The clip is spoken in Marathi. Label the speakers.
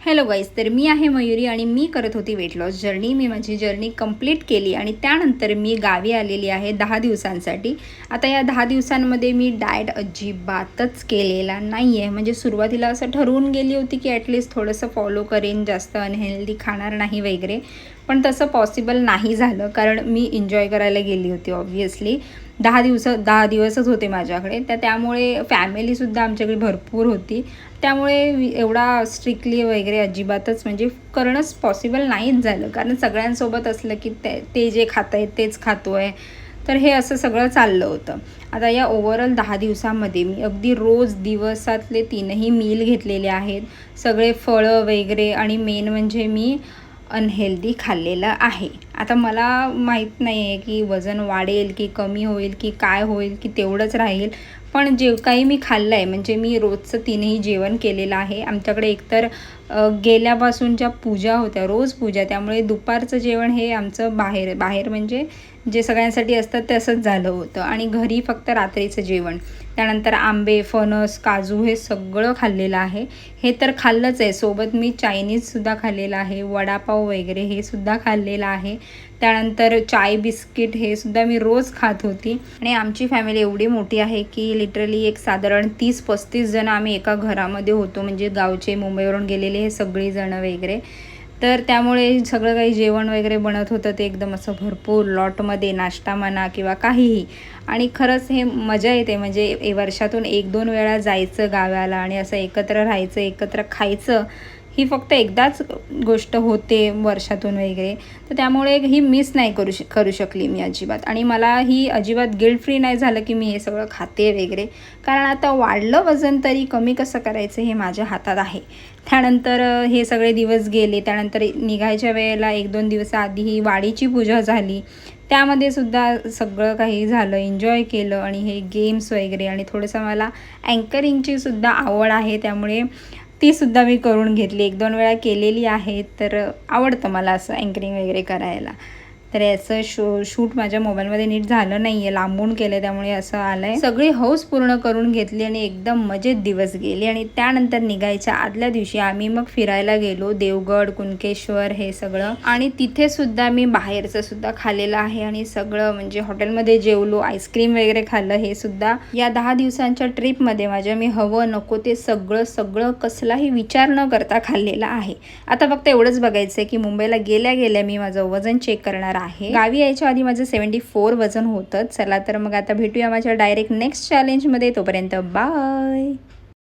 Speaker 1: हॅलो गाईज, तर मी आहे मयुरी आणि मी करत होती वेट लॉस जर्नी. मी माझी जर्नी कंप्लीट केली आणि त्यानंतर मी गावी आलेली आहे 10 दिवसांसाठी. आता या 10 दिवसांमध्ये मी डाएट अजिबातच केलेला नाही आहे. म्हणजे सुरुवातीला असं ठरवून गेली होती की ॲटलिस्ट थोडंसं फॉलो करेन, जास्त अनहेल्दी खाणार नाही वगैरे. पण तसं पॉसिबल नाही झालं, कारण मी एन्जॉय करायला गेली होती ऑब्व्हियसली. 10 दिवसच होते माझ्याकडे, त्यामुळे फॅमिलीसुद्धा आमच्याकडे भरपूर होती. त्यामुळे एवढा स्ट्रिक्टली वगैरे अजिबातच म्हणजे करणंच पॉसिबल नाहीच झालं, कारण सगळ्यांसोबत असलं की ते जे खात आहेत तेच खातो आहे, तर हे असं सगळं चाललं होतं. आता या ओव्हरऑल 10 दिवसामध्ये मी अगदी रोज दिवसातले 3ही मील घेतलेले आहेत. सगळे फळं वगैरे आणि मेन म्हणजे मी अनहेल्दी खाल्लेलं आहे. आता मला माहीत नाही आहे की वजन वाढेल की कमी होईल की काय होईल की तेवढंच राहील. पण जे काही मी खाल्लं आहे, म्हणजे मी रोजचं 3ही जेवण केलेलं आहे. आमच्याकडे एकतर गेल्यापासूनच्या पूजा होत्या, रोज पूजा, त्यामुळे दुपारचं जेवण हे आमचं बाहेर म्हणजे जे सगळ्यांसाठी असतं तसंच झालं होतं. आणि घरी फक्त रात्रीचं जेवण. त्यानंतर आंबे, फणस, काजू हे सगळं खाल्लेलं आहे. हे तर खाल्लंच आहे. सोबत मी चायनीजसुद्धा खाल्लेलं आहे, वडापाव वगैरे हे सुद्धा खाल्लेलं आहे. त्यानंतर चाय बिस्किट हे सुद्धा मी रोज खात होती. आणि आमची फॅमिली एवढी मोठी आहे की लिटरली एक साधारण 30-35 जण आम्ही एका घरामध्ये होतो. म्हणजे गावचे, मुंबईवरून गेलेले हे सगळी जणं वगैरे. तर त्यामुळे सगळं काही जेवण वगैरे बनत होतं ते एकदम असं भरपूर लॉटमध्ये, नाश्ता म्हणा किंवा काहीही. आणि खरंच हे मजा येते. म्हणजे वर्षातून 1-2 वेळा जायचं गावाला आणि असं एकत्र राहायचं, एकत्र खायचं, ही फक्त एकदाच गोष्ट होते वर्षातून वगैरे. तर त्यामुळे ही मिस नाही करू शकली मी अजिबात. आणि मला ही अजिबात गिल्ट फ्री नाही झालं की मी हे सगळं खाते वगैरे, कारण आता वाढलं वजन तरी कमी कसं करायचं हे माझ्या हातात आहे. त्यानंतर हे सगळे दिवस गेले. त्यानंतर निघायच्या वेळेला 1-2 दिवसाआधी ही वाडीची पूजा झाली. त्यामध्ये सुद्धा सगळं काही झालं, एन्जॉय केलं. आणि हे गेम्स वगैरे, आणि थोडंसं मला अँकरिंगची सुद्धा आवड आहे, त्यामुळे तीसुद्धा मी करून घेतली. 1-2 वेळा केलेली आहे. तर आवडतं मला असं अँकरिंग वगैरे करायला. तर याचं शूट माझ्या मोबाईलमध्ये नीट झालं नाही आहे, लांबून केलं, त्यामुळे असं आलं आहे. सगळी हौस पूर्ण करून घेतली आणि एकदम मजेत दिवस गेले. आणि त्यानंतर निघायच्या आदल्या दिवशी आम्ही मग फिरायला गेलो, देवगड, कुणकेश्वर हे सगळं. आणि तिथेसुद्धा मी बाहेरचं सुद्धा खाल्लेलं आहे आणि सगळं म्हणजे हॉटेलमध्ये जेवलो, आईस्क्रीम वगैरे खाल्लं. हे सुद्धा या 10 दिवसांच्या ट्रिपमध्ये माझ्या मी हवं नको ते सगळं कसलाही विचार न करता खाल्लेला आहे. आता फक्त एवढंच बघायचं आहे की मुंबईला गेल्या मी माझं वजन चेक करणार आहे. गावी यायच्या आधी माझं 74 वजन होतं. चला तर मग आता भेटूया माझ्या डायरेक्ट नेक्स्ट चॅलेंजमध्ये. तोपर्यंत बाय.